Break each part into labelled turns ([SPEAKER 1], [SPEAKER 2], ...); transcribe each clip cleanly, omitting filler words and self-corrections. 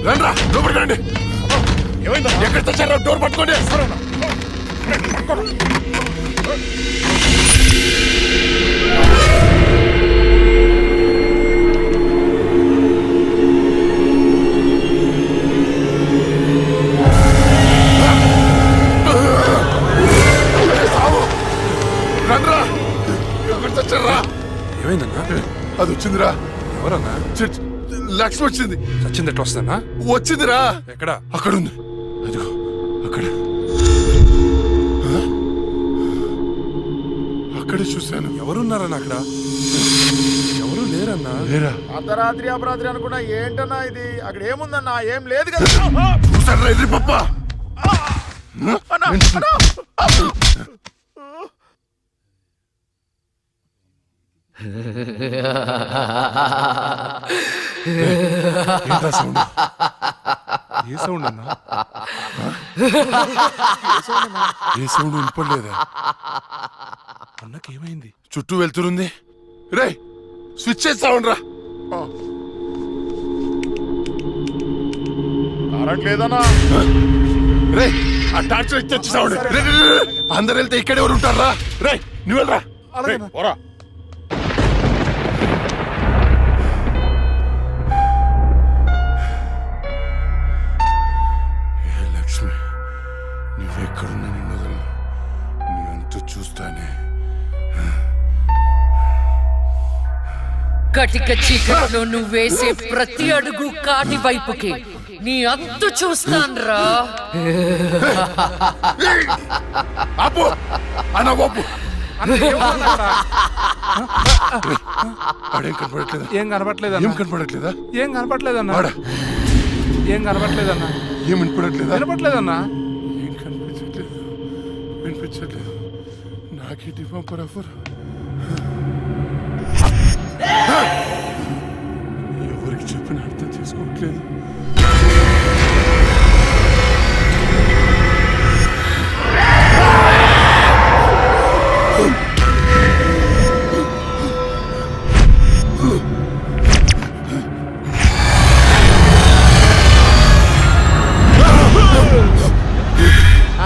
[SPEAKER 1] రండి లోపలికి రండి. ఎక్కడ తెచ్చారా? డోర్ పట్టుకోండి. రండ్రా. ఎక్కడ తెచ్చారా?
[SPEAKER 2] ఏమైందన్నా?
[SPEAKER 1] అది వచ్చిందిరా.
[SPEAKER 2] ఎవరన్నా?
[SPEAKER 1] లక్ష్మి వచ్చింది.
[SPEAKER 2] చచ్చింది ఎట్లా వస్తుందన్నా?
[SPEAKER 1] వచ్చిందిరా.
[SPEAKER 2] ఎక్కడ?
[SPEAKER 1] అక్కడ ఉంది. అదిగో అక్కడ. అక్కడే చూశాను.
[SPEAKER 2] ఎవరున్నారన్నా అక్కడ? ఎవరు లేరన్నా.
[SPEAKER 1] లేరా?
[SPEAKER 3] అర్ధరాత్రి అపరాత్రి అనుకున్నా. ఏంటన్నా ఇది? అక్కడ ఏముందన్నా? ఏం లేదు కదా.
[SPEAKER 1] చూసారా ఎదురు పప్ప?
[SPEAKER 2] ఏ సౌండ్ అన్నా?
[SPEAKER 1] ఏ సౌండ్ వినపడలేదా?
[SPEAKER 2] అన్నకేమైంది?
[SPEAKER 1] చుట్టూ వెళ్తురుంది. రే స్విచ్ చేస్తా ఉండరా.
[SPEAKER 3] కరెంట్ లేదన్నా.
[SPEAKER 1] రే ఆ టార్చ్ లైట్ తెచ్చి సౌండ్. అందరు వెళ్తే ఇక్కడ ఎవరు ఉంటారా? రే నువ్వు వెళ్ళరా.
[SPEAKER 3] పోరా.
[SPEAKER 1] లక్ష్మి నువ్వెక్కడున్నా నిన్ను వదలను. నువ్వెంత చూస్తానే.
[SPEAKER 4] కటిక చీకట్లో నువ్వేసే ప్రతి అడుగు కాటి వైపుకి నీ అంతు చూస్తాన్రా.
[SPEAKER 1] ఆపు అన్న బాపు. ఆడేం కనపడట్లేదా?
[SPEAKER 2] ఏం కనపట్లేదా?
[SPEAKER 1] ఏం కనపడట్లేదా?
[SPEAKER 2] ఏం కనపట్లేదన్నా. ఏం కనపట్లేదన్నా.
[SPEAKER 1] ఏం వినపడట్లేదా?
[SPEAKER 2] వినపట్లేదన్నా.
[SPEAKER 1] ఏం కనిపించట్లేదు. వినిపించట్లేదు. నాకేంటి పంపరాఫర్. ఎవరికి చెప్పిన అర్థం చేసుకోవట్లేదు.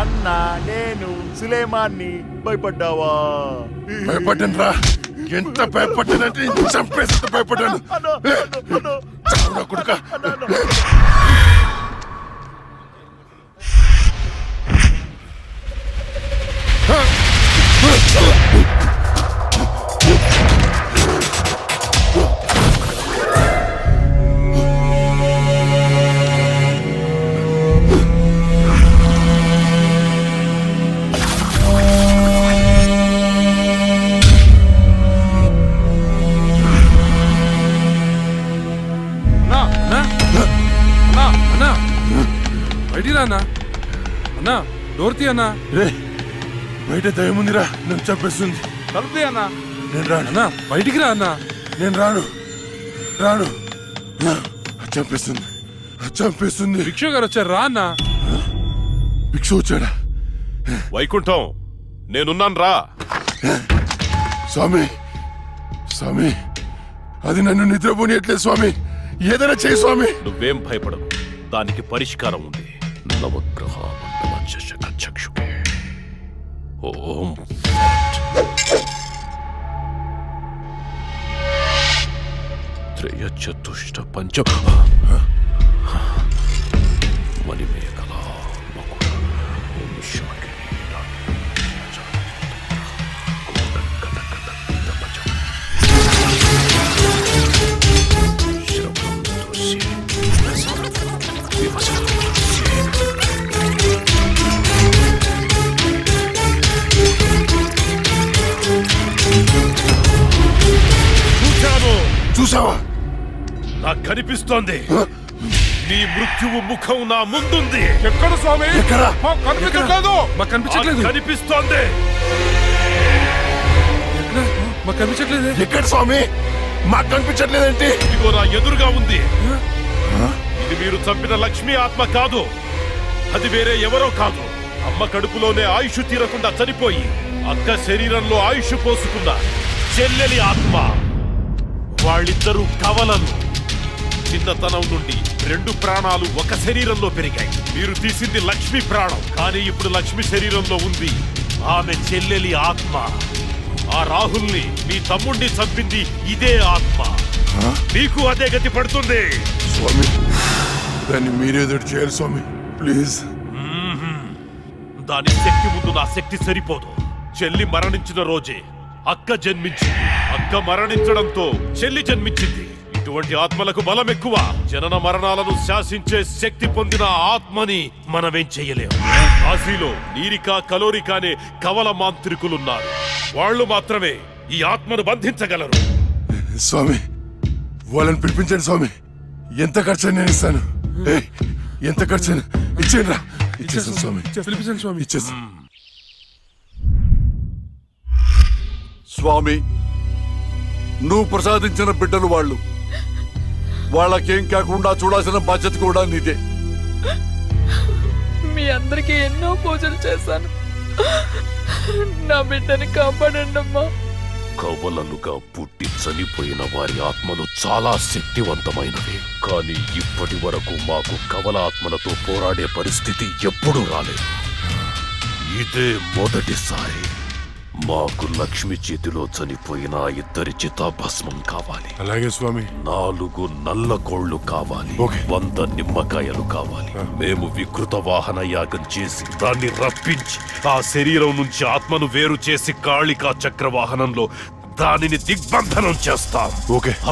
[SPEAKER 3] అన్నా నేను సులేమాన్ని. భయపడ్డావా?
[SPEAKER 1] భయపడ్డాను రా. ఎంత భయపడ్డానంటే చంపేసి భయపడ్డాను. కొడుక
[SPEAKER 2] అన్నా. అన్నా డోర్ తీ అన్నా.
[SPEAKER 1] రే బయట దయ్యం ఉందిరా. నన్ను చంపేస్తుంది.
[SPEAKER 2] తలుపు తీ అన్నా.
[SPEAKER 1] నేను రాను.
[SPEAKER 2] అన్నా బయటికి రా అన్నా.
[SPEAKER 1] నేను రాను. రాను. చంపేస్తుంది. చంపేస్తుంది.
[SPEAKER 2] భిక్షు గారు వచ్చారు రా అన్నా.
[SPEAKER 1] భిక్షు వచ్చాడా?
[SPEAKER 5] వైకుంఠం నేనున్నాను రా.
[SPEAKER 1] స్వామి స్వామి అది నన్ను నిద్రపోనియట్లేదు స్వామి. ఏదైనా చేయి స్వామి.
[SPEAKER 5] నువ్వేం భయపడవు. దానికి పరిష్కారం ఉంది. నవగ్రహ మండల చషక చక్షుకే ఓం త్రయ చతుష్ట పంచ మణిమేకల మకుట ఓం శాకే
[SPEAKER 1] చూసావా?
[SPEAKER 5] నాకు కనిపిస్తోంది. నీ మృత్యువు ముఖం నా ముందుంది.
[SPEAKER 2] ఎక్కడ స్వామి?
[SPEAKER 1] ఎక్కడ?
[SPEAKER 2] కనిపించట్లేదు. మాకు కనిపించట్లేదు.
[SPEAKER 5] కనిపిస్తోంది.
[SPEAKER 2] మాకు కనిపించట్లేదు.
[SPEAKER 1] ఎక్కడ స్వామి? మాకు కనిపించట్లేదేంటి?
[SPEAKER 5] ఇదిగో నా ఎదురుగా ఉంది. ఇది మీరు చంపిన లక్ష్మీ ఆత్మ కాదు. అది వేరే ఎవరో కాదు. అమ్మ కడుపులోనే ఆయుష్ తీరకుండా చనిపోయి అక్క శరీరంలో ఆయుష్ పోసుకున్న చెల్లెలి ఆత్మ. వాళ్ళిద్దరూ కవలలు. చిన్నతనం నుండి 2 ప్రాణాలు ఒక శరీరంలో పెరిగాయి. మీరు తీసింది లక్ష్మి ప్రాణం, కానీ ఇప్పుడు లక్ష్మి శరీరంలో ఉంది ఆమె చెల్లెలి ఆత్మ. ఆ రాహుల్ని మీ తమ్ముణ్ణి చంపింది ఇదే ఆత్మ. మీకు అదే గతి పడుతుంది.
[SPEAKER 1] స్వామి దాన్ని మీరేదో చేయాలి స్వామి, ప్లీజ్.
[SPEAKER 5] దాని శక్తి ముందు నా శక్తి సరిపోదు. చెల్లి మరణించిన రోజే అక్క జన్మించింది. అక్క మరణించడంతో చెల్లి జన్మించింది. ఇటువంటి ఆత్మలకు బలం ఎక్కువ. జనన మరణాలను శాసించే శక్తి పొందిన ఆత్మని మనమేం చెయ్యలేము. కాశీలో నీరికా కలోరికా అనే కవల మాంత్రికులున్నారు. వాళ్ళు మాత్రమే ఈ ఆత్మను బంధించగలరు.
[SPEAKER 1] స్వామి వాళ్ళని పిలిపించండి స్వామి. ఎంత ఖర్చు నేను ఇస్తాను. ఏయ్, ఎంత ఖర్చు ఇచ్చేయండి రా. ఇచ్చేస్తాను స్వామి.
[SPEAKER 2] పిలిపించండి స్వామి.
[SPEAKER 1] ఇచ్చేస్తాను.
[SPEAKER 6] స్వామి, నువ్వు ప్రసాదించిన బిడ్డలు వాళ్ళు. వాళ్ళకేం కాకుండా చూడాల్సిన బాధ్యత కూడా నీదే.
[SPEAKER 7] మీ అందరికీ ఎన్నో పూజలు చేశాను. నా బిడ్డని కాపాడండి అమ్మా.
[SPEAKER 5] కవలలుగా పుట్టి చనిపోయిన వారి ఆత్మలు చాలా శక్తివంతమైనవి. కానీ ఇప్పటి వరకు మాకు కవల ఆత్మలతో పోరాడే పరిస్థితి ఎప్పుడూ రాలేదు. ఇదే మొదటిసారి. మాకు లక్ష్మి చేతిలో చనిపోయిన 2 చితాభస్మం కావాలి.
[SPEAKER 1] అలాగే స్వామి.
[SPEAKER 5] 4 నల్ల కోళ్లు కావాలి. 100 నిమ్మకాయలు కావాలి. మేము వికృత వాహన యాగం చేసి దాన్ని రప్పించి ఆ శరీరం నుంచి ఆత్మను వేరు చేసి కాళికా చక్రవాహనంలో దానిని దిగ్బంధనం చేస్తాం.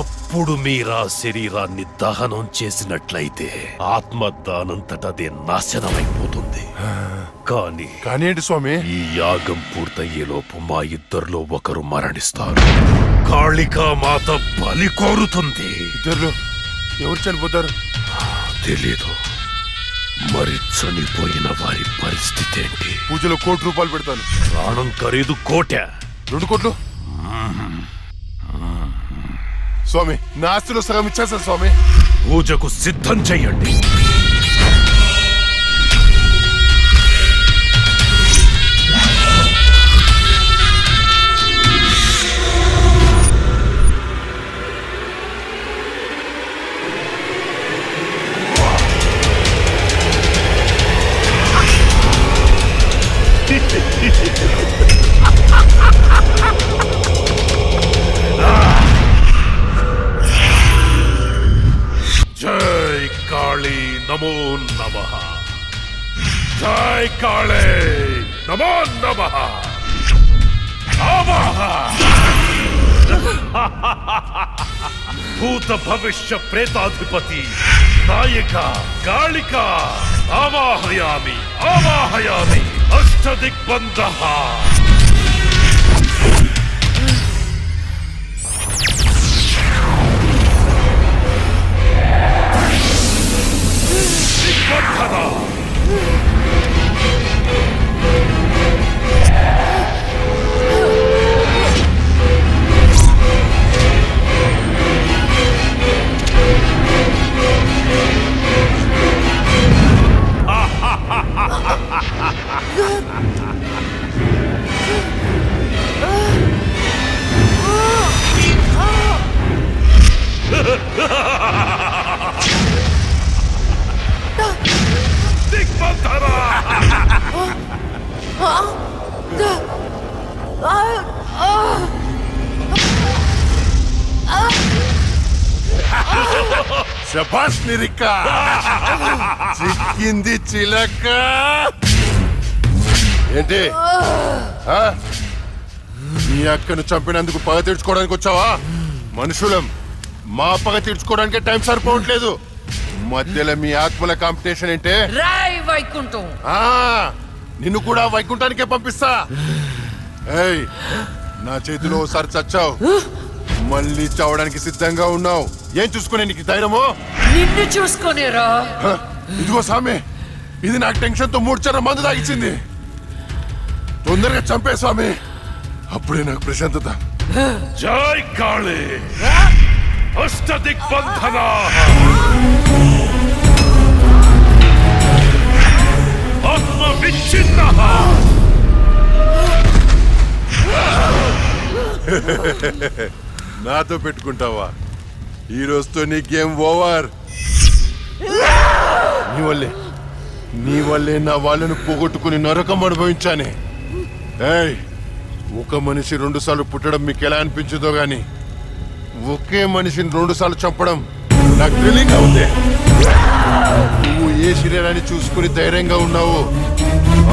[SPEAKER 5] అప్పుడు మీరా శరీరాన్ని దహనం చేసినట్లయితే ఆత్మ దానంతటదే నాశనమైపోతుంది. కానీ
[SPEAKER 1] ఏంటి స్వామి?
[SPEAKER 5] ఈ యాగం పూర్తయ్యేలోపు మా ఇద్దరిలో ఒకరు మరణిస్తారు. కాళికా మాత బలి కోరుతుంది.
[SPEAKER 1] ఇద్దరు ఎవరు చనిపోతారు
[SPEAKER 5] తెలీదు. మరి చనిపోయిన వారి పరిస్థితి ఏంటి?
[SPEAKER 1] పూజలో 1 కోటి రూపాయలు పెడతాను.
[SPEAKER 5] ప్రాణం ఖరీదు 1 కోటి.
[SPEAKER 1] 2 కోట్లు స్వామి. నా ఆస్తిలో సగం ఇచ్చేస్తాను స్వామి.
[SPEAKER 5] పూజకు సిద్ధం చెయ్యండి. జై కాళీ నమో నమః. జై కాళీ నమో నమః. భూత భవిష్య ప్రేతాధిపతి నాయక కాళిక ఆవాహయామి ఆవాహయామి. అష్టదిగ్బంధః.
[SPEAKER 1] శభాష్ నిరిక. చిక్కింది చిలక. ఏంటి మీ అక్కను చంపినందుకు పగ తీర్చుకోవడానికి వచ్చావా? మనుషులం, మా పగ తీర్చుకోవడానికి టైం సరిపోవట్లేదు. మధ్యలో మీ ఆత్మల కాంపిటీషన్ ఏంటే?
[SPEAKER 4] రాయ్ వైకుంఠం.
[SPEAKER 1] నిన్ను కూడా వైకుంఠానికే పంపిస్తా. ఏయ్, నా చేతిలో ఒకసారి చచ్చావు, మళ్ళీ చావడానికి సిద్ధంగా ఉన్నావు. ఏం చూసుకునే నీకు ధైర్యమో?
[SPEAKER 4] నిన్ను చూసుకునేరా.
[SPEAKER 1] ఇదిగో స్వామి, ఇది నాకు టెన్షన్ తో 3 చర మందు తాగిచ్చింది. తొందరగా చంపే స్వామి, అప్పుడే నాకు ప్రశాంతత.
[SPEAKER 5] జై కాళీ అష్టదిగ్బంధన. ఆత్మ విచ్ఛిన్న.
[SPEAKER 1] నాతో పెట్టుకుంటావా? ఈ రోజుతో నీ గేమ్ ఓవర్. నీ వల్లే నా వాళ్ళను పోగొట్టుకుని నరకం అనుభవించానే. ఏయ్, ఒక మనిషి 2 సార్లు పుట్టడం మీకు ఎలా అనిపించదో గాని ఒకే మనిషిని 2 సార్లు చంపడం నాకు తెలియగా ఉంది. నువ్వు ఏ శరీరాన్ని చూసుకుని ధైర్యంగా ఉన్నావు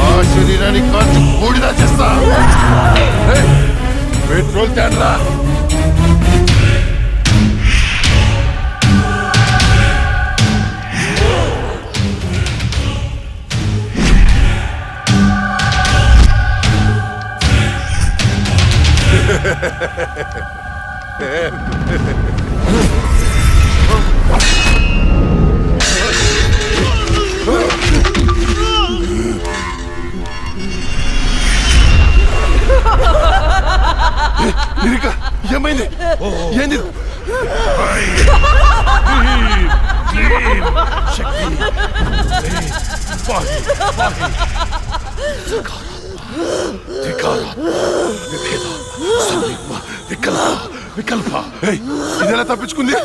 [SPEAKER 1] ఆ శరీరాన్ని కాల్చి బూడిదా చేస్తా. ఏయ్, పెట్రోల్ తేడ్రా. ఏమైంది? ఏంది? ఇదెలా తప్పించుకుంది?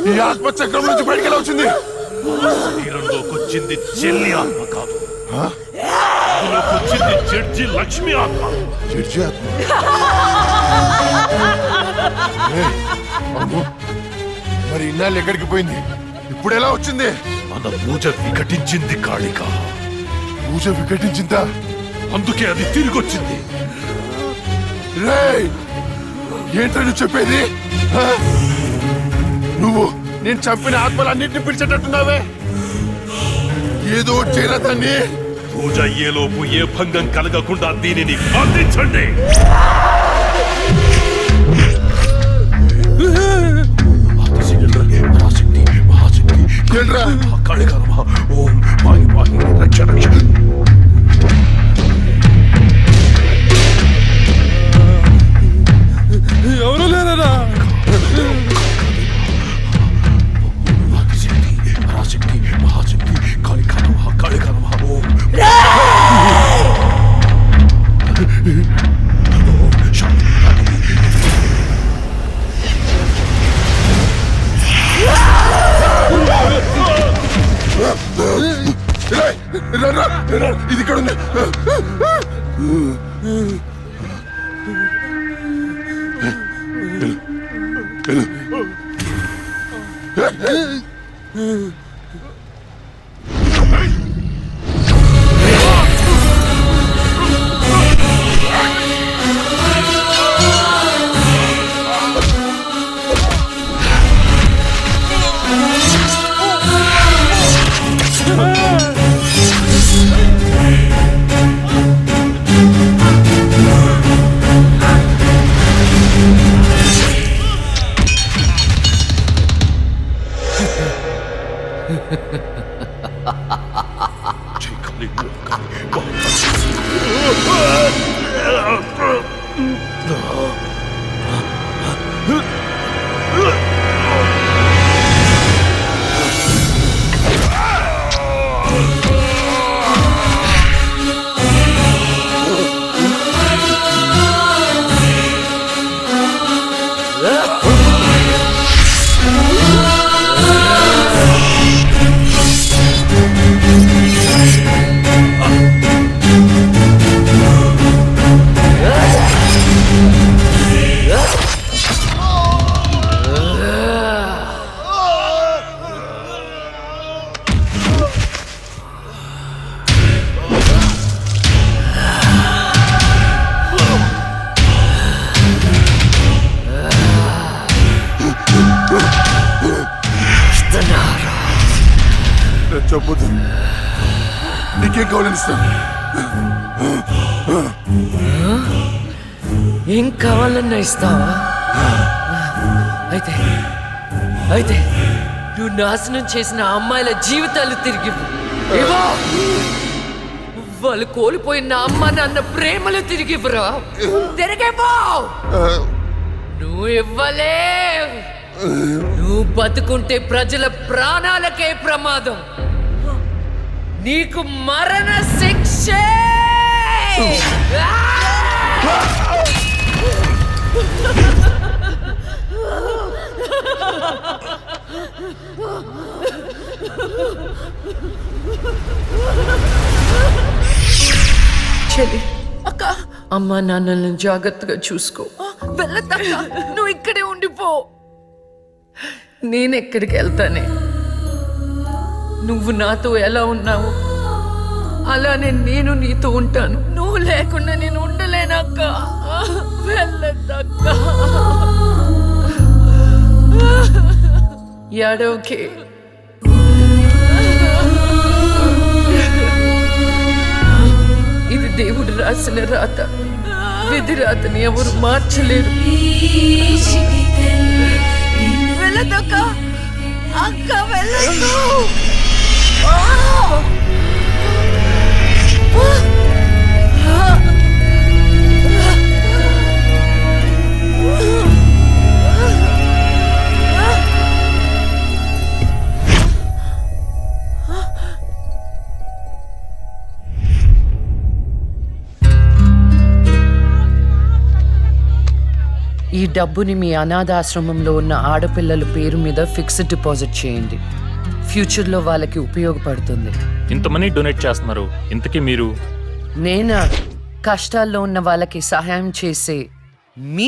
[SPEAKER 1] ఈ ఆత్మచక్రం నుంచి బయటికి ఎలా వచ్చింది?
[SPEAKER 5] శరీరంలోకి వచ్చింది చెల్లి ఆత్మ కాదు, అందులోకి వచ్చింది జడ్జి లక్ష్మి ఆత్మ.
[SPEAKER 1] జడ్జి ఆత్మ? అమ్మో, మరి ఇన్నాళ్ళు ఎక్కడికి పోయింది? ఇప్పుడు ఎలా వచ్చింది?
[SPEAKER 5] మన పూజ వికటించింది కాళిక.
[SPEAKER 1] పూజ వికటించిందా?
[SPEAKER 5] అందుకే అది తిరిగి వచ్చింది.
[SPEAKER 1] రేయ్, ఏంట్రా నువ్వు చెప్పేది? ఆ? నువ్వు నేను చంపిన ఆత్మలన్నింటినీ పిలిచేటట్టున్నావే. ఏదో చేయరా దాన్ని.
[SPEAKER 5] పూజ అయ్యేలోపు ఏ భంగం కలగకుండా దీనిని బంధించండి.
[SPEAKER 1] ఏంట్రా?
[SPEAKER 2] ఎవరు లేరా?
[SPEAKER 1] ఇది ఇక్కడ ఉంది. చెప్పొద్దు, నీకేం కావాలని ఇస్తాను.
[SPEAKER 4] ఏం కావాలన్నా ఇస్తావా? అయితే అయితే నువ్వు నాశనం చేసిన అమ్మాయిల జీవితాలు తిరిగి ఇవ్వు. వాళ్ళు కోల్పోయిన అమ్మ నాన్న ప్రేమలు తిరిగి ఇవ్వరా? తిరిగిపో. నువ్వు ఇవ్వలేవు. నువ్వు బతుకుంటే ప్రజల ప్రాణాలకే ప్రమాదం. నీకు మరణ శిక్ష. చెల్లి అక్క, అమ్మా నాన్నలను జాగ్రత్తగా చూసుకో. వెళ్ళద్దక్క, నువ్వు ఇక్కడే ఉండిపో. నేనెక్కడికి వెళ్తానే? నువ్వు నాతో ఎలా ఉన్నావు అలానే నేను నీతో ఉంటాను. నువ్వు లేకుండా నేను ఉండలేనక్క. వెళ్ళద్దక్క. ఏడవకే. ఇది దేవుడు రాసిన రాత. విధి రాతని ఎవరు మార్చలేరు. వెళ్ళదక్క, అక్క వెళ్ళదు. ఈ డబ్బుని మీ అనాథాశ్రమంలో ఉన్న ఆడపిల్లల పేరు మీద ఫిక్స్డ్ డిపాజిట్ చేయండి. ఫ్యూచర్లో వాళ్ళకి ఉపయోగపడుతుంది.
[SPEAKER 2] ఇంత మనీ డొనేట్ చేస్తున్నారు, ఇంతకీ మీరు?
[SPEAKER 4] నేనా కష్టాల్లో ఉన్న వాళ్ళకి సహాయం చేసే మీ